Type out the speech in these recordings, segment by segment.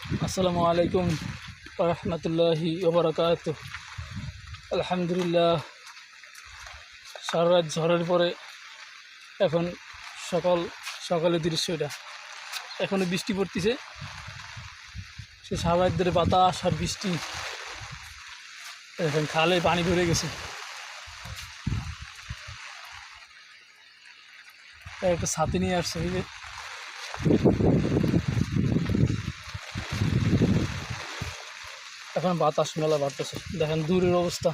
আসসালামু আলাইকুম রহমতুল্লাহি ওবরাকাতুহ। আলহামদুলিল্লাহ, সারা রাত ঝড়ের পরে এখন সকালের দৃশ্য এটা। এখনও বৃষ্টি পড়তেছে, সে সারা রাত ধরে বাতাস আর বৃষ্টি। এখন খালে পানি ভরে গেছে। একটা ছাতি নিয়ে আসছে, এই যে এখন বাতাস মেলা বাড়তেছে। দেখেন দূরের অবস্থা,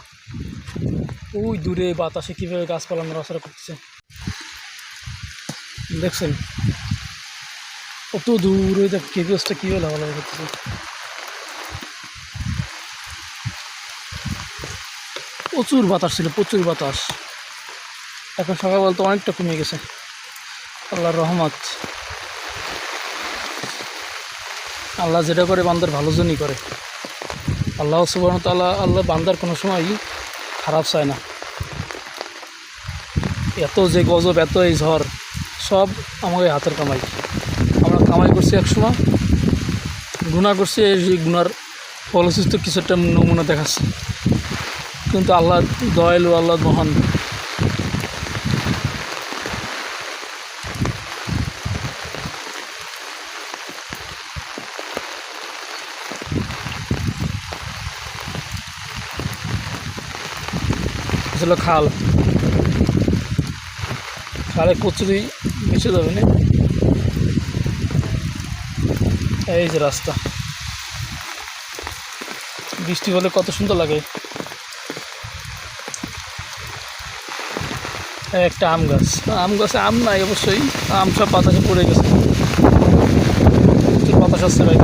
ওই দূরে বাতাসে কীভাবে গাছপালা নড়াচড়া করতেছে দেখছেন। কত দূরে কেগজটা কীভাবে লাভালাভি করতেছে। প্রচুর বাতাস ছিল, প্রচুর বাতাস। এখন সকালবেলা তো অনেকটা কমে গেছে, আল্লাহর রহমত। আল্লাহ যেটা করে বান্দার ভালো জন্যই করে। আল্লাহ সুবহানাহু ওয়া তাআলা, আল্লাহ বান্দার কোনো সময়ই খারাপ চায় না। এত যে গজব, এত এই ঝড়, সব আমাদের হাতের কামাই। আমরা কামাই করছি এক সময়, গুনাহ করছি, এই গুনার ফলশ্রুতিতে কিছু একটা নমুনা দেখাচ্ছে। কিন্তু আল্লাহ দয়ালু, আল্লাহ মহান। আসলে খালে কচুরি মিশে যাবে না। এই যে রাস্তা, বৃষ্টি হলে কত সুন্দর লাগে। একটা আম গাছে আম নাই অবশ্যই, আম সব বাতাসে পড়ে গেছে। বাতাস আসছে ভাই।